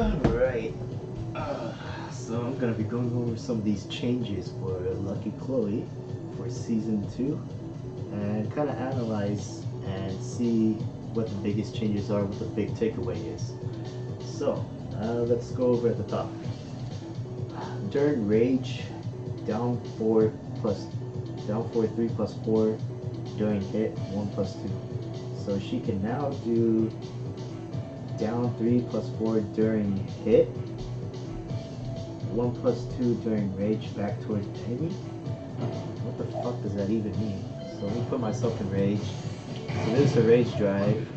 Alright, so I'm gonna be going over some of these changes for Lucky Chloe for Season 2 and kind of analyze and see what the biggest changes are, what the big takeaway is. So, let's go over at the top. During Rage, down 4 plus, down 4 3 plus 4, during hit 1 plus 2. So she can now do down 3 plus 4 during hit, 1 plus 2 during rage back towards enemy. What the fuck does that even mean? So let me put myself in rage. So this is a rage drive.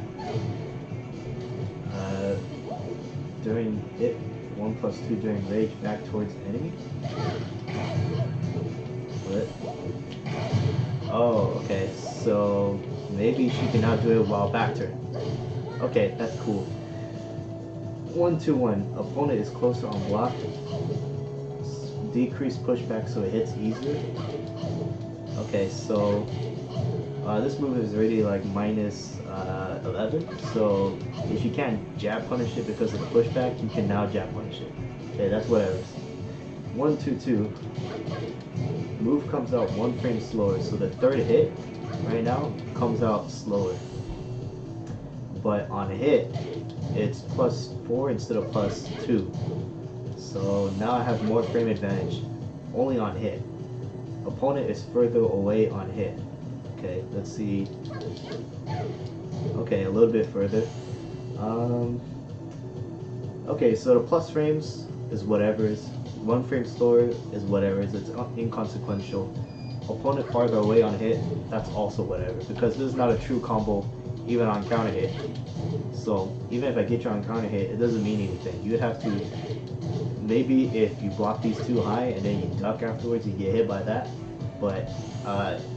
During hit, 1 plus 2 during rage back towards enemy. What? Oh, okay. So maybe she can now do it while back turn. Okay, that's cool. 1-2-1. Opponent is closer on block. Decrease pushback so it hits easier. Okay, so this move is already like minus 11. So if you can't jab punish it because of the pushback, you can now jab punish it. Okay, that's whatever. 1-2-2. Move comes out 1 frame slower. So the third hit right now comes out slower. But on hit, it's +4 instead of +2. So now I have more frame advantage only on hit. Opponent is further away on hit. Okay, let's see. Okay, a little bit further. Okay, so the plus frames is whatever. 1 frame slower is whatever. It's inconsequential. Opponent farther away on hit, that's also whatever. Because this is not a true combo even on counter hit. So even if I get you on counter hit, it doesn't mean anything. You would have to, maybe if you block these too high and then you duck afterwards, you get hit by that. But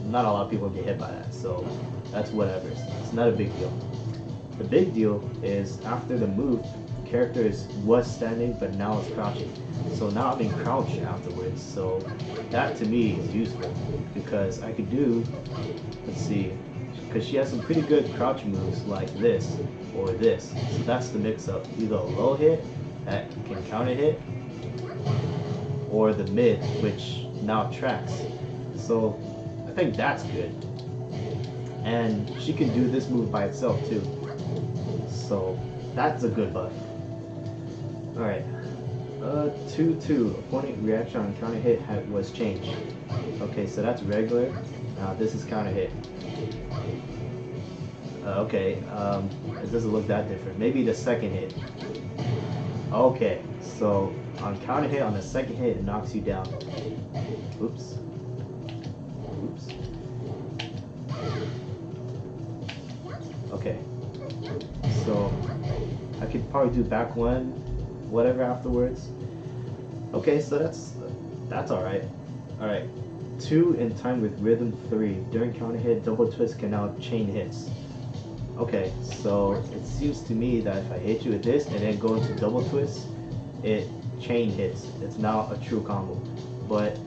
not a lot of people get hit by that, so that's whatever. It's not a big deal. The big deal is after the move, the character was standing but now it's crouching. So now I'm in crouch afterwards. So that to me is useful because I could do, let's see, because she has some pretty good crouch moves like this or this. So that's the mix-up. Either a low hit that can counter hit, or the mid, which now tracks. So I think that's good. And she can do this move by itself too. So that's a good buff. Alright. 2-2. Opponent reaction on counter hit was changed. Okay, so that's regular. Now this is counter hit. Okay, it doesn't look that different. Maybe the second hit. Okay, so on counter hit, on the second hit, it knocks you down. Oops. Oops. Okay. So I could probably do back one, whatever afterwards. Okay, so that's alright. Alright. 2 in time with rhythm 3. During counter hit, double twist can now chain hits. Okay, so it seems to me that if I hit you with this and then go into double twist, it chain hits. It's now a true combo. But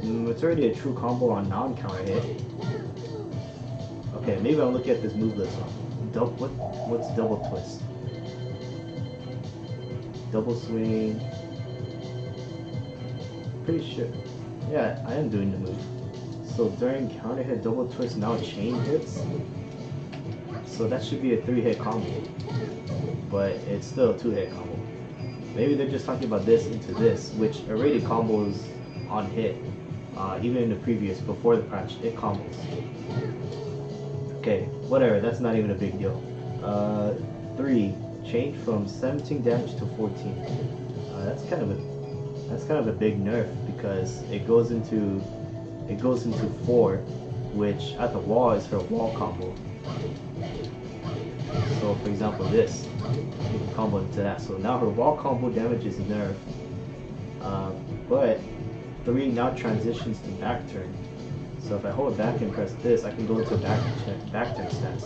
it's already a true combo on non-counter hit. Okay, maybe I'll look at this move list. What's double twist? Double swing. Pretty sure. Yeah, I am doing the move. So during counter hit, double twist now chain hits. So that should be a 3-hit combo. But it's still a 2-hit combo. Maybe they're just talking about this into this, which already combos on hit. Even in the previous, before the patch, it combos. Okay, whatever, that's not even a big deal. 3, change from 17 damage to 14. That's kind of a big nerf because it goes into 4, which at the wall is her wall combo. So for example this, you can combo into that. So now her wall combo damage is nerfed. But 3 now transitions to back turn. So if I hold back and press this, I can go into back turn stance.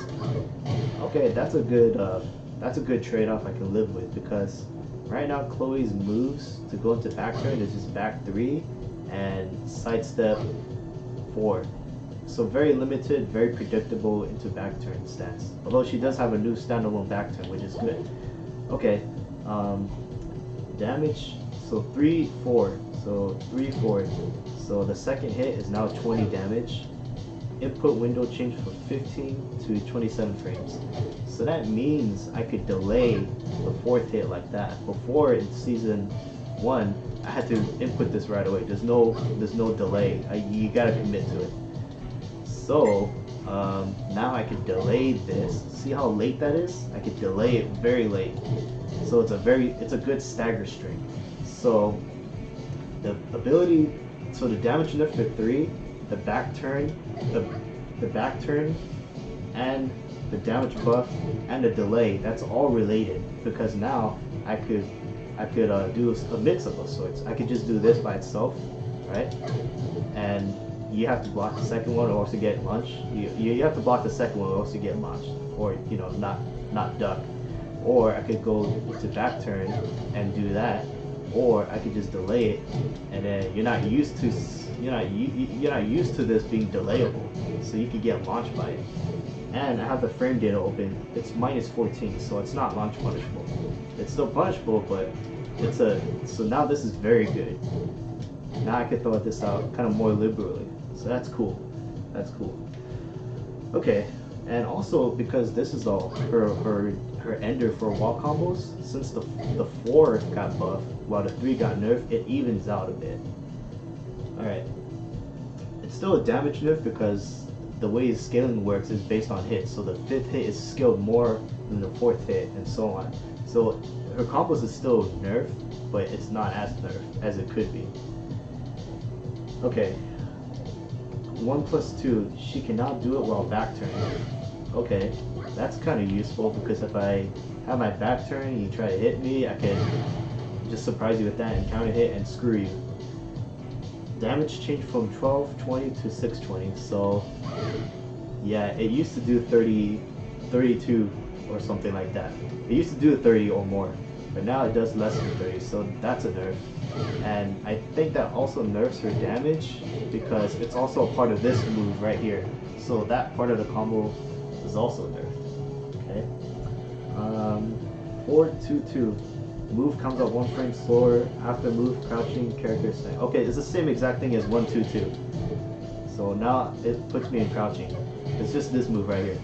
Okay, that's a good trade-off I can live with because right now Chloe's moves to go into back turn is just back 3 and sidestep 4. So very limited, very predictable into back turn stance. Although she does have a new standalone back turn, which is good. Okay, damage, so 3, 4, so 3, 4. So the second hit is now 20 damage. Input window changed from 15 to 27 frames. So that means I could delay the fourth hit like that. Before in season 1, I had to input this right away. There's no delay. You gotta commit to it. So now I could delay this. See how late that is? I could delay it very late. So it's a good stagger string. So the ability, so the damage nerf for 3, the back turn, the back turn, and the damage buff and the delay, that's all related, because now I could do a mix of those sorts. I could just do this by itself, right? And you have to block the second one or else you get launched. You have to block the second one or else you get launched, or not duck. Or I could go to back turn and do that, or I could just delay it, and then you're not used to this being delayable, so you could get launched by it. And I have the frame data open. It's minus 14, so it's not launch punishable. It's still punishable, but so now this is very good. Now I could throw this out kind of more liberally, so that's cool. That's cool. Okay, and also because this is all her ender for wall combos, since the 4 got buffed while the 3 got nerfed, it evens out a bit. Alright. It's still a damage nerf because the way his scaling works is based on hits, so the 5th hit is scaled more than the 4th hit, and so on. So her combos is still nerfed, but it's not as nerfed as it could be. Okay. 1+2, she cannot do it while back turning. Okay, that's kind of useful, because if I have my back turn and you try to hit me, I can just surprise you with that and counter hit and screw you. Damage changed from 1220 to 620, so yeah, it used to do 32 or something like that. It used to do 30 or more, but now it does less than 30, so that's a nerf. And I think that also nerfs her damage because it's also a part of this move right here, so that part of the combo is also nerfed. Okay. 4-2-2. Move comes out 1 frame slower after move crouching character snap. Okay, it's the same exact thing as 1-2-2. So now it puts me in crouching. It's just this move right here.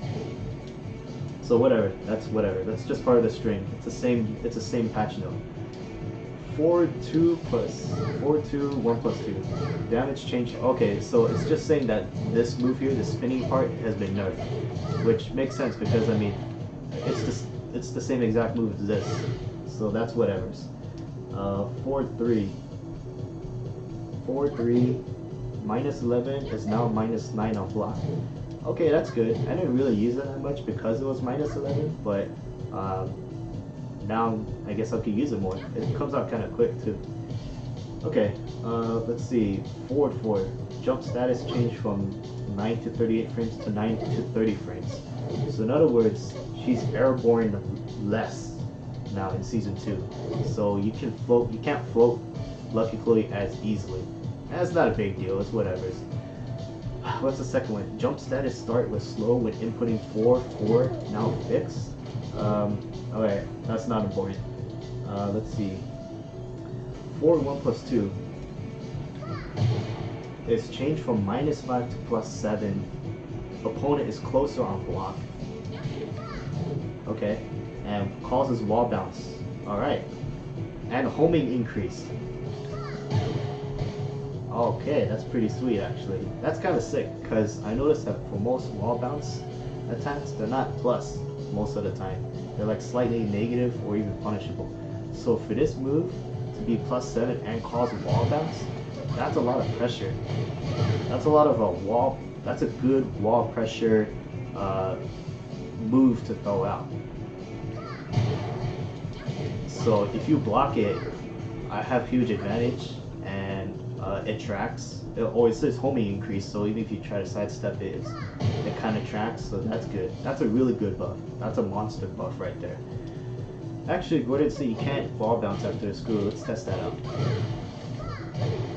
So whatever. That's just part of the string. It's the same patch note. 4-2 plus 4-2 1+2. Damage change. Okay, so it's just saying that this move here, the spinning part, has been nerfed, which makes sense because I mean, it's the same exact move as this, so that's whatever's. 4-3. 4-3 minus 11 is now minus 9 on block. Okay, that's good. I didn't really use it that much because it was minus 11, but now I guess I could use it more. It comes out kind of quick too. Okay, let's see. 4-4. Jump status changed from 9 to 38 frames to 9 to 30 frames. So in other words, she's airborne less now in season 2. So you can't float Lucky Chloe as easily. That's not a big deal, it's whatever. What's the second one? Jump status start was slow when inputting 4-4, now fixed. Okay, that's not important. Let's see. 4-1+2 is changed from -5 to +7. Opponent is closer on block. Okay, and causes wall bounce. Alright. And homing increase. Okay, that's pretty sweet actually. That's kind of sick, because I noticed that for most wall bounce attacks, they're not plus most of the time. They're like slightly negative or even punishable. So for this move to be +7 and cause wall bounce, that's a lot of pressure. That's a lot of a wall. That's a good wall pressure move to throw out. So if you block it, I have huge advantage, and it tracks. It says homing increase, so even if you try to sidestep it, it kind of tracks, so that's good. That's a really good buff. That's a monster buff right there. Actually, Gordon said you can't wall bounce after a screw. Let's test that out.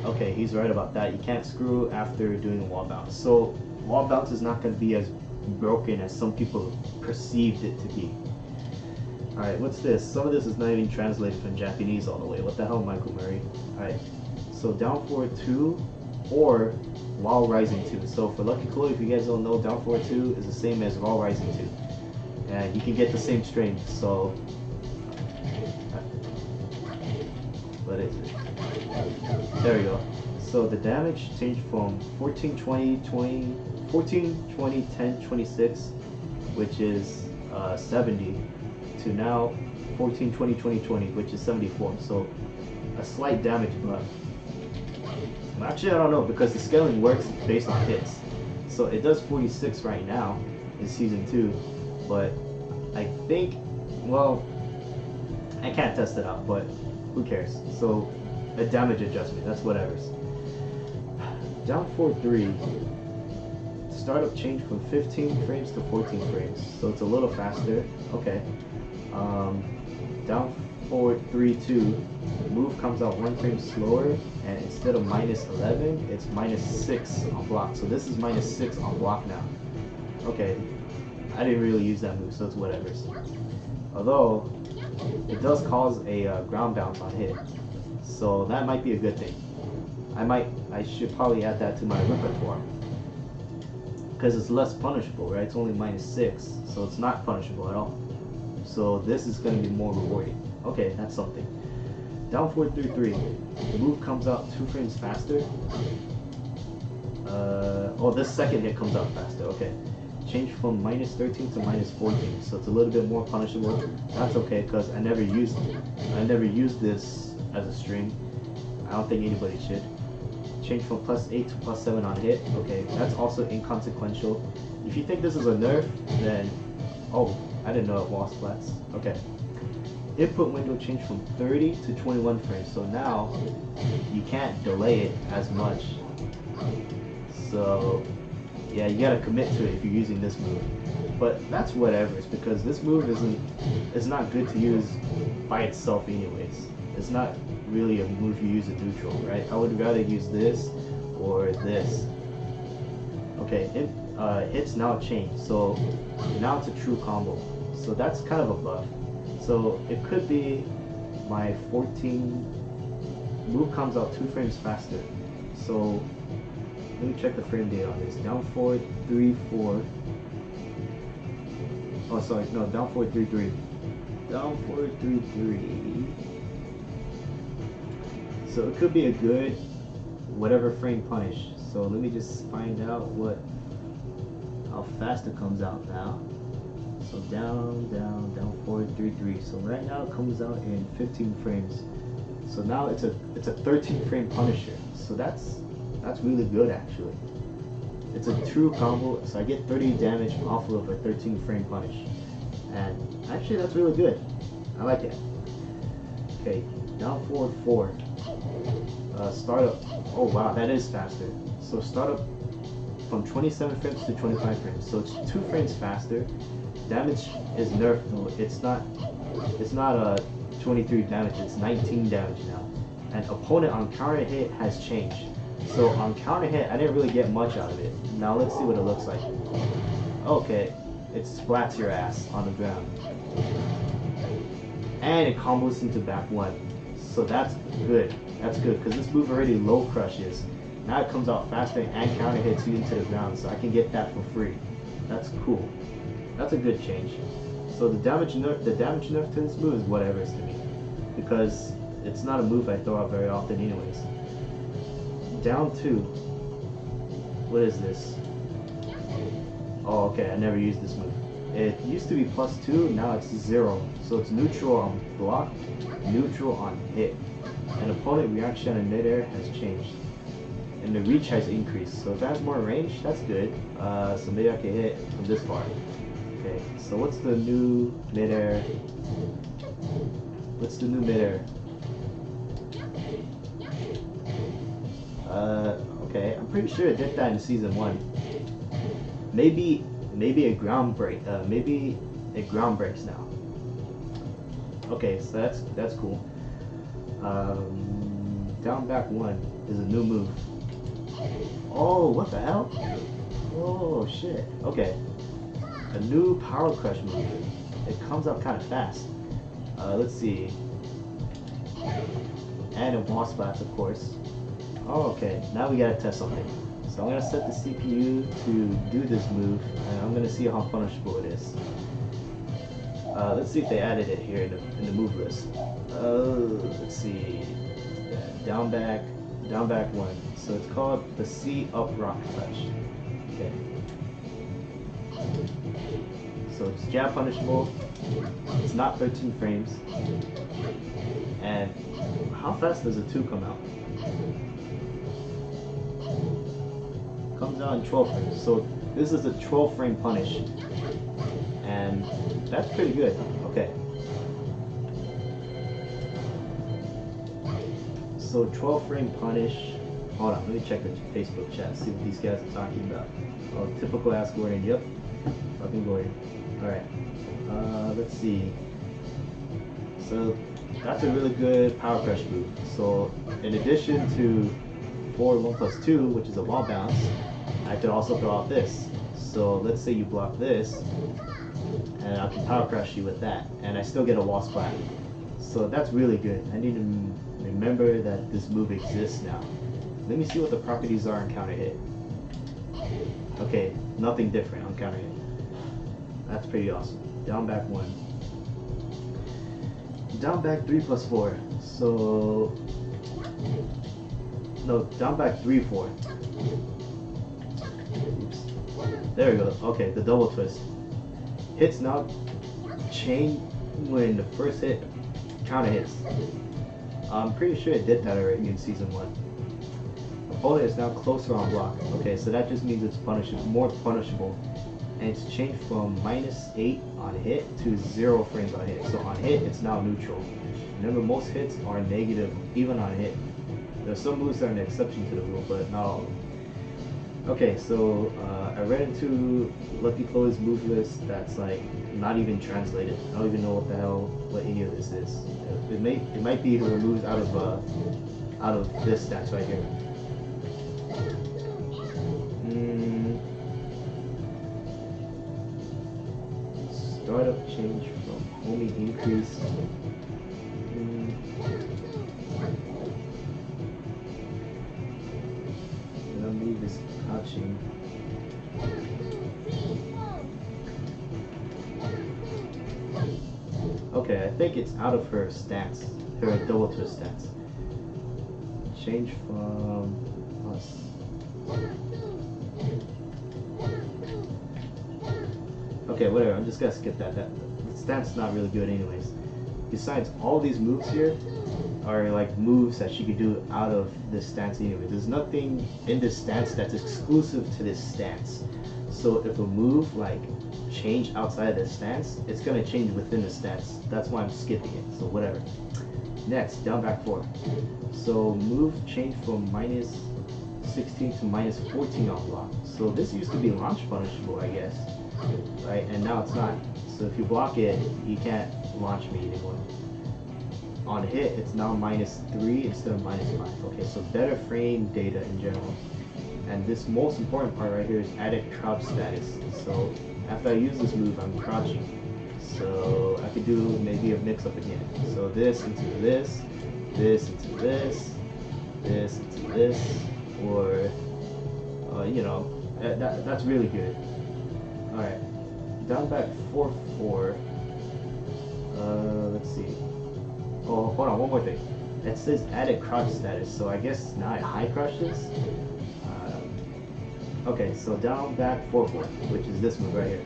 Okay, he's right about that. You can't screw after doing a wall bounce. So wall bounce is not going to be as broken as some people perceived it to be. Alright, what's this? Some of this is not even translated from Japanese all the way. What the hell, Michael Murray? Alright, so down forward 2 or while rising 2. So for Lucky Chloe, if you guys don't know, down forward 2 is the same as while rising 2. And you can get the same strength, so... What is it? There we go. So the damage changed from 14, 20, 20, 14, 20, 10, 26, which is 70, to now 14, 20, 20, 20, which is 74. So a slight damage buff. Actually, I don't know, because the scaling works based on hits. So it does 46 right now in Season 2, but I think, well, I can't test it out, but who cares? So a damage adjustment, that's whatever's. Down forward 3, startup changed from 15 frames to 14 frames, so it's a little faster. Okay. Down forward 3, 2, move comes out 1 frame slower, and instead of minus 11, it's minus 6 on block. So this is minus 6 on block now. Okay, I didn't really use that move, so it's whatever's. Although, it does cause a ground bounce on hit, so that might be a good thing. I should probably add that to my repertoire, because it's less punishable, right? It's only minus 6, so it's not punishable at all. So this is going to be more rewarding. Okay, that's something. Down forward 3, 3. The move comes out 2 frames faster. Oh, this second hit comes out faster. Okay. Change from minus 13 to minus 14, so it's a little bit more punishable. That's okay, because I never used this as a string. I don't think anybody should. Change from plus 8 to plus 7 on hit. Okay, that's also inconsequential. If you think this is a nerf, then oh, I didn't know it was splats. Okay. Input window changed from 30 to 21 frames, so now you can't delay it as much. So yeah, you gotta commit to it if you're using this move. But that's whatever, it's because this move is not good to use by itself anyways. It's not really a move you use in neutral, right? I would rather use this or this. Okay, hits now changed, so now it's a true combo. So that's kind of a buff. So it could be my 14 move comes out 2 frames faster. So let me check the frame data on this. Down forward 3, 4. Oh, sorry, no, down forward 3, 3. Down forward 3, 3. So it could be a good whatever frame punish. So let me just find out how fast it comes out now. So down forward 3, 3. So right now it comes out in 15 frames. So now it's a 13 frame punisher. So that's really good actually. It's a true combo, so I get 30 damage off of a 13 frame punish. And actually that's really good. I like it. Okay, down forward 4. Startup. Oh wow, that is faster. So startup from 27 frames to 25 frames. So it's 2 frames faster. Damage is nerfed though. It's not a 23 damage, it's 19 damage now. And opponent on counter hit has changed. So on counter hit, I didn't really get much out of it. Now let's see what it looks like. Okay, it splats your ass on the ground. And it combos into back 1. So that's good. That's good, because this move already low crushes. Now it comes out faster and counter hits you into the ground, so I can get that for free. That's cool. That's a good change. So the damage nerf to this move is whatever to me, because it's not a move I throw out very often anyways. Down 2. What is this? Oh, okay, I never used this move. It used to be plus 2, now it's 0. So it's neutral on block, neutral on hit. And opponent reaction in midair has changed. And the reach has increased. So if it has more range, that's good. So maybe I can hit from this far. Okay, so what's the new midair? What's the new midair? Okay, I'm pretty sure it did that in season 1. Maybe a ground break. Maybe it ground breaks now. Okay, so that's cool. Down back 1 is a new move. Oh, what the hell? Oh shit. Okay, a new power crush move. It comes up kind of fast. Let's see. And in wall splats, of course. Oh, okay. Now we gotta test something. So I'm gonna set the CPU to do this move, and I'm gonna see how punishable it is. Let's see if they added it here in the move list. Let's see. Down back one. So it's called the C up rock touch. Okay. So it's jab punishable. It's not 13 frames. And how fast does a 2 come out? Comes out in 12 frames. So this is a 12 frame punish. And that's pretty good. Okay. So 12 frame punish. Hold on, let me check the Facebook chat, see what these guys are talking about. Oh, typical ass Gordon. Yep. Fucking Gordon. Alright. Let's see. So that's a really good power crush move. So in addition to 4-1+2, which is a wall bounce, I could also throw out this. So let's say you block this, and I can power crush you with that, and I still get a wall splat. So that's really good. I need to remember that this move exists now. Let me see what the properties are on counter hit. Okay, nothing different on counter hit. That's pretty awesome. Down back 1. Down back 3+4. So no, down back 3-4. Oops. There we go. Okay, the double twist. Hits now chain when the first hit counter hits. I'm pretty sure it did that already in season 1. Opponent is now closer on block. Okay, so that just means it's more punishable. And it's changed from -8 on hit to 0 frames on hit. So on hit, it's now neutral. Remember, most hits are negative even on hit. There's some moves that are an exception to the rule, but not all of them. Okay, so I ran into Lucky Chloe's move list that's like not even translated. I don't even know what any of this is. It might be her moves out of this stats right here. Startup change from only increase. The move is crouching. Okay, I think it's out of her stance, her double twist stance. Change from us. Okay, whatever, I'm just gonna skip that. That stance not really good anyways. Besides, all these moves here are like moves that she could do out of this stance anyway. There's nothing in this stance that's exclusive to this stance. So if a move like change outside of this stance, it's gonna change within the stance. That's why I'm skipping it, so whatever. Next, down back 4. So move change from -16 to -14 on block. So this used to be launch punishable, I guess. Right, and now it's not. So if you block it, you can't launch me anymore. On hit, it's now -3 instead of -5. Okay, so better frame data in general. And this most important part right here is added crouch status. So after I use this move, I'm crouching. So I could do maybe a mix up again. So this into this, this into this, this into this, or you know, that's really good. Alright, down back 4-4. Let's see. Oh, hold on, one more thing. It says added crouch status, so I guess now it high crouches. Okay, so down back 4-4, which is this move right here.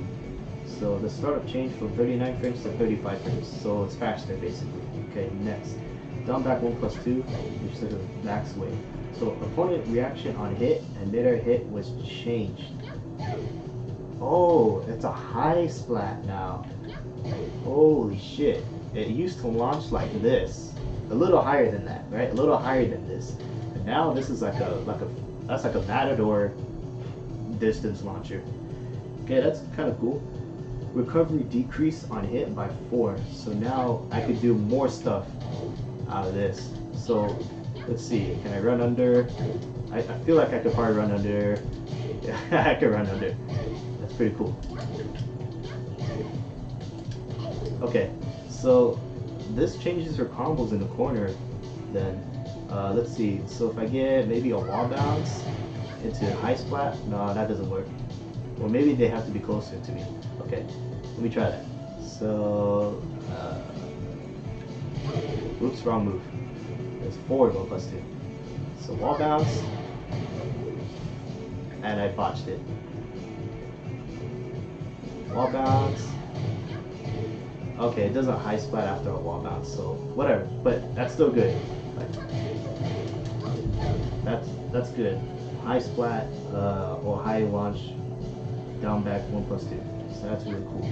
So the startup changed from 39 frames to 35 frames, so it's faster basically. Okay, next. Down back 1+2, which is the max wave. So opponent reaction on hit and midair hit was changed. Oh, it's a high splat now. Holy shit. It used to launch like this. A little higher than that, right? A little higher than this. And now this is that's like a Matador distance launcher. Okay, that's kind of cool. Recovery decrease on hit by 4. So now I could do more stuff out of this. So let's see, can I run under? I feel like I could probably run under. Yeah, I could run under. That's pretty cool. Okay, so this changes her combos in the corner. Then let's see. So if I get maybe a wall bounce into high splat, no, that doesn't work. Or maybe they have to be closer to me. Okay, let me try that. So, oops, wrong move. It's forward 1+2. So wall bounce, and I botched it. Wall bounce. Okay, it doesn't high splat after a wall bounce, so whatever. But that's still good. Like, that's good. High splat or high launch, down back 1+2. So that's really cool.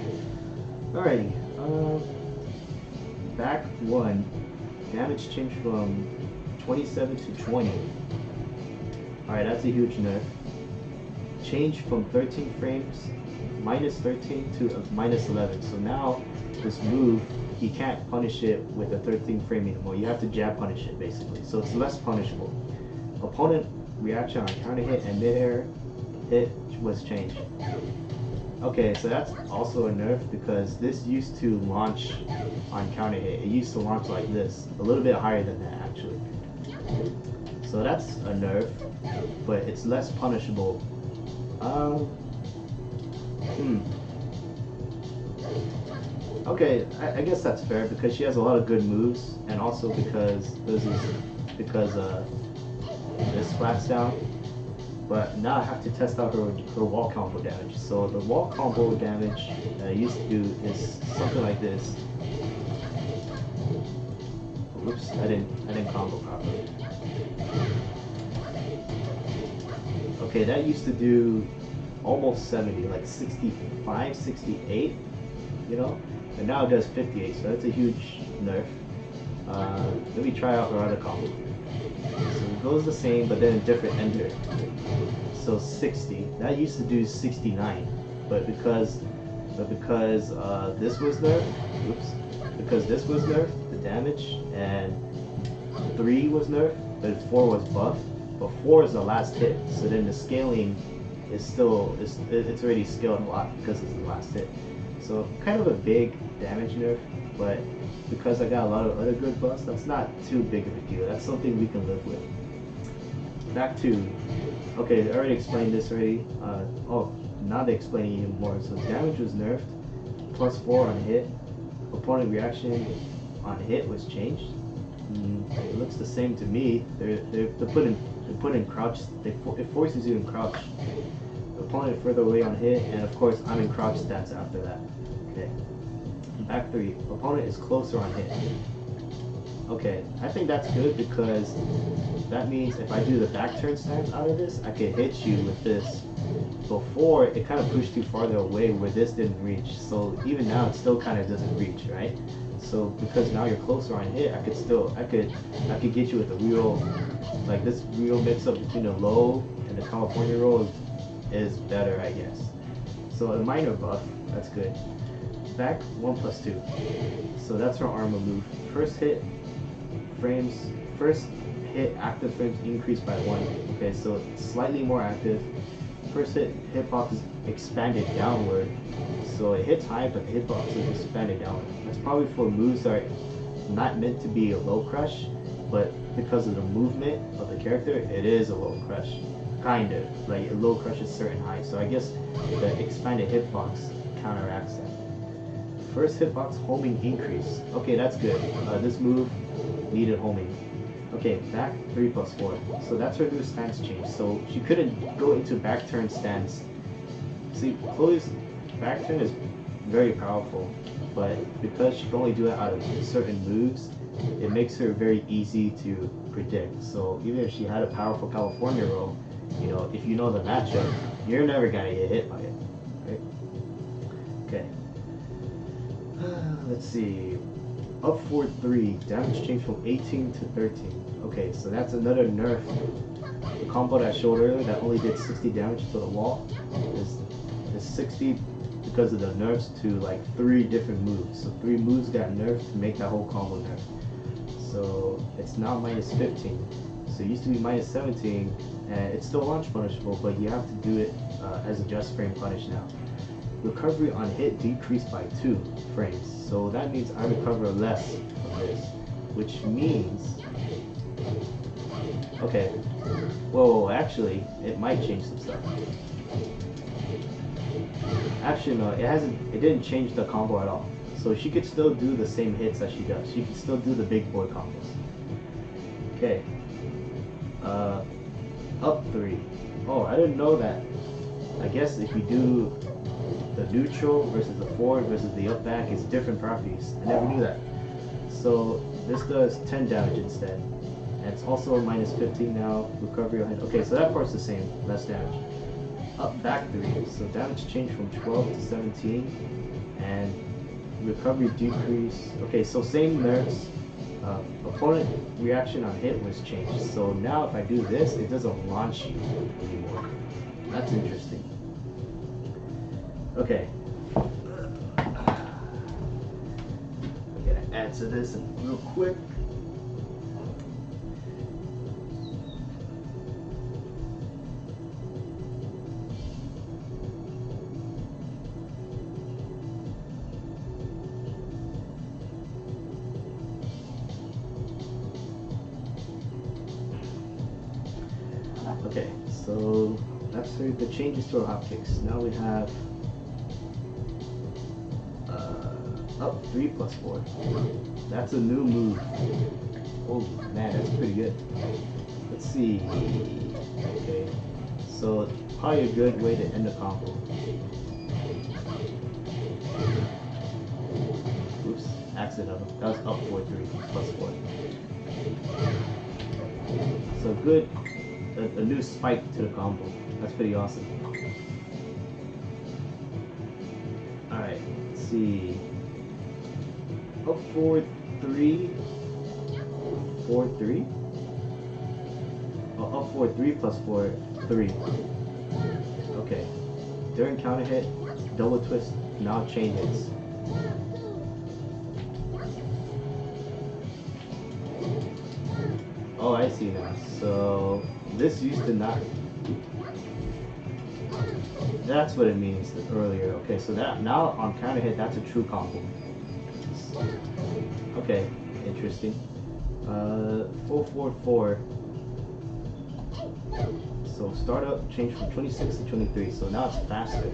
Alrighty. Back 1. Damage changed from 27 to 20. Alright, that's a huge nerf. Change from 13 frames, -13 to -11. So now this move, he can't punish it with a 13 frame anymore. You have to jab punish it basically. So it's less punishable. Opponent reaction on counter hit and mid-air hit was changed. Okay, so that's also a nerf because this used to launch on counter hit. It used to launch like this, a little bit higher than that actually. So that's a nerf, but it's less punishable. Okay, I guess that's fair because she has a lot of good moves, and also because this flats down. But now I have to test out her wall combo damage. So the wall combo damage that I used to do is something like this. Oops, I didn't combo properly. Okay, that used to do almost 70, like 65, 68, you know? And now it does 58, so that's a huge nerf. Let me try out her other combo. So it goes the same, but then a different ender. So 60. That used to do 69, but because this was nerfed, because this was nerfed, the damage, and 3 was nerfed, but 4 was buffed. But 4 is the last hit, so then the scaling is still it's already scaled a lot because it's the last hit. So kind of a big damage nerf, but because I got a lot of other good buffs, that's not too big of a deal. That's something we can live with. Back to, okay, I already explained this already. Oh, now they explain it even more. So damage was nerfed, +4 on hit. Opponent reaction on hit was changed. It looks the same to me. They put in crouch. It forces you in crouch. The opponent further away on hit, and of course I'm in crouch stance after that. Okay. Back 3. Opponent is closer on hit. Okay, I think that's good because that means if I do the back turn stance out of this, I can hit you with this. Before, it kind of pushed you farther away where this didn't reach. So even now, it still kind of doesn't reach, right? So because now you're closer on hit, I could get you with a real, like this real mix up between the low and the California roll is better, I guess. So a minor buff, that's good. Back 1+2. So that's her armor move. First hit active frames increased by 1. Okay, so it's slightly more active. First hit hitbox is expanded downward. So it hits high, but the hitbox is expanded downward. That's probably for moves that are not meant to be a low crush, but because of the movement of the character, it is a low crush. Kind of. Like a low crush is certain high. So I guess the expanded hitbox counteracts that. First hitbox homing increase. Okay, that's good. This move needed homing. Okay, back 3+4. So that's her new stance change. So she couldn't go into back turn stance. See, Chloe's back turn is very powerful, but because she can only do it out of certain moves, it makes her very easy to predict. So even if she had a powerful California roll, you know, if you know the matchup, you're never gonna get hit by it, right? Okay. Let's see. Up 4-3, damage change from 18 to 13. Okay, so that's another nerf. The combo that I showed earlier that only did 60 damage to the wall is 60 because of the nerfs to like 3 different moves. So 3 moves got nerfed to make that whole combo nerf. So it's now -15. So it used to be -17, and it's still launch punishable, but you have to do it as a just frame punish now. recovery on hit decreased by 2 frames. So that means I recover less from this, which means, okay, whoa, actually, it might change some stuff. Actually, no, it didn't change the combo at all. So she could still do the same hits that she does. She could still do the big boy combos. Okay. Up 3. Oh, I didn't know that. I guess if you do the neutral versus the forward versus the up back, it's different properties. I never knew that. So this does 10 damage instead. And it's also minus 15 now. Recovery on hit. Okay, so that part's the same. Less damage. Up back 3. So damage changed from 12 to 17. And recovery decrease. Okay, so same nerfs. Opponent reaction on hit was changed. So now if I do this, it doesn't launch you anymore. That's interesting. Okay. I'm gonna add to this real quick. Okay, so that's the changes to our hotkeys. Now we have up 3 plus 4. That's a new move. Oh man, that's pretty good. Let's see. Okay, so probably a good way to end the combo. Oops, accidental. That was up 4-3 plus 4. So good. A new spike to the combo. That's pretty awesome. Alright, let's see. Up 4-3. 4-3? Oh, up 4-3 plus 4-3. Okay. During counter hit, double twist, now chain hits. Oh, I see now. So this used to not. That's what it means earlier. Okay, so that now on counter hit, that's a true combo. Okay, interesting. 4-4-4. So startup changed from 26 to 23. So now it's faster.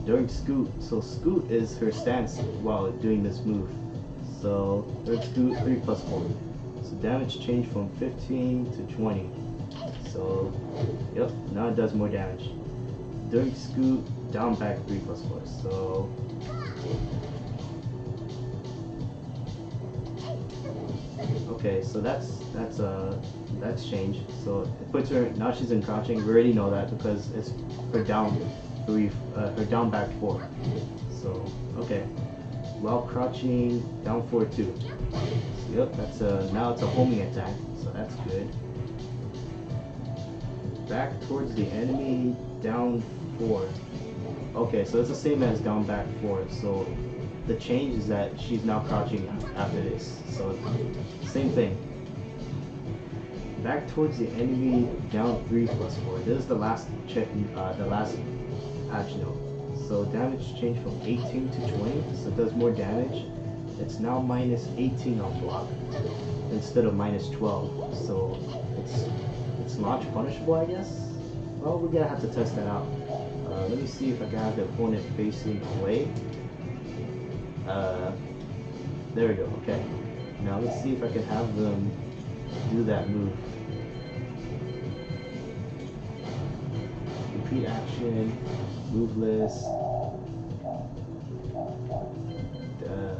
During scoot, so scoot is her stance while doing this move. So during scoot, 3 plus 4. So damage changed from 15 to 20. So, yep, now it does more damage. During scoot, down back 3 plus 4. So, okay, so that's changed. So it puts her, now she's in crouching. We already know that because it's her down 3, her down back 4. So, okay. While crouching, down 4-2. So, yep, that's now it's a homing attack. So that's good. Back towards the enemy, down 4. Okay, so it's the same as down back 4. So the change is that she's now crouching after this. So same thing. Back towards the enemy, down 3 plus 4. This is the last check, the last action note. So damage changed from 18 to 20, so it does more damage. It's now minus 18 on block instead of minus 12. So it's launch punishable, I guess. Well, we're gonna have to test that out. Let me see if I can have the opponent facing away. There we go. Okay. Now let's see if I can have them do that move. Repeat action, move list.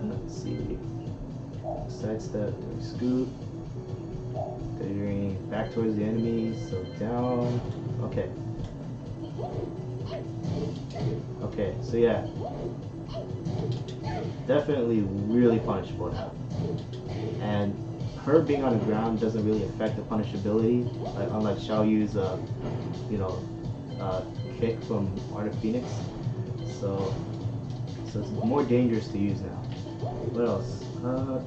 Let's see. Sidestep, scoot. Figuring back towards the enemy, so down. Okay. Okay, so yeah. Definitely really punishable now. And her being on the ground doesn't really affect the punishability, unlike Xiao Yu's, kick from Art of Phoenix. So it's more dangerous to use now. What else?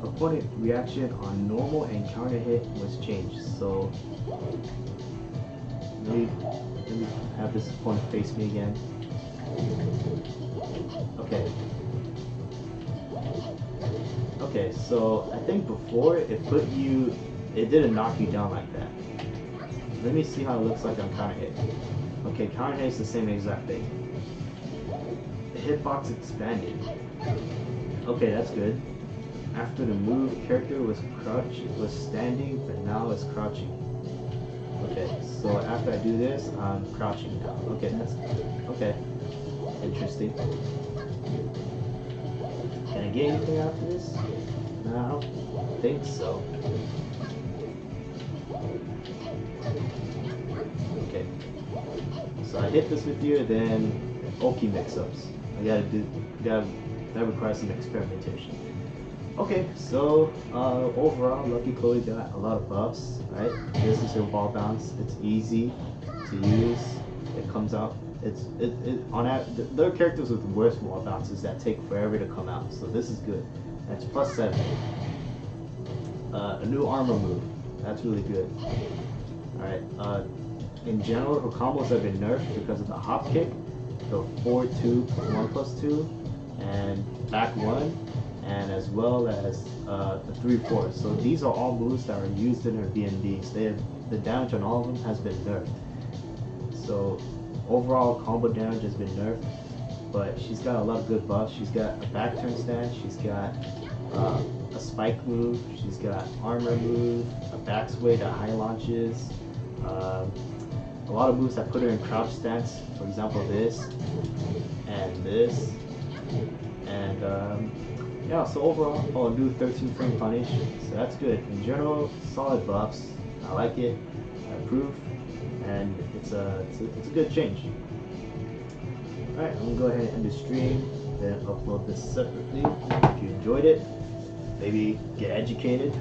Opponent reaction on normal and counter hit was changed. So let me have this opponent face me again. Okay. Okay, so I think before it didn't knock you down like that. Let me see how it looks like on counter hit. Okay, counter hit is the same exact thing. The hitbox expanded. Okay, that's good. After the move, character was standing, but now it's crouching. Okay, so after I do this, I'm crouching now. Okay, that's okay. Interesting. Can I get anything after this? No, I don't think so. Okay. So I hit this with you, then Oki mix-ups. That requires some experimentation. Okay, so overall, Lucky Chloe got a lot of buffs, right? This is her wall bounce. It's easy to use. It comes out. There are characters with worse wall bounces that take forever to come out, so this is good. That's +7. A new armor move. That's really good. Alright, in general, her combos have been nerfed because of the hop kick, the 4-2, 1+2, and back 1, and as well as the 3-4. So these are all moves that are used in her BNBs. The damage on all of them has been nerfed. So overall combo damage has been nerfed, but she's got a lot of good buffs. She's got a back turn stance, she's got a spike move, she's got armor move, a back sway to high launches, a lot of moves that put her in crouch stance, for example this, and yeah, so overall, I'll do 13 frame punish, so that's good. In general, solid buffs, I like it, I approve, and it's a good change. Alright, I'm gonna go ahead and end the stream, then upload this separately. If you enjoyed it, maybe get educated,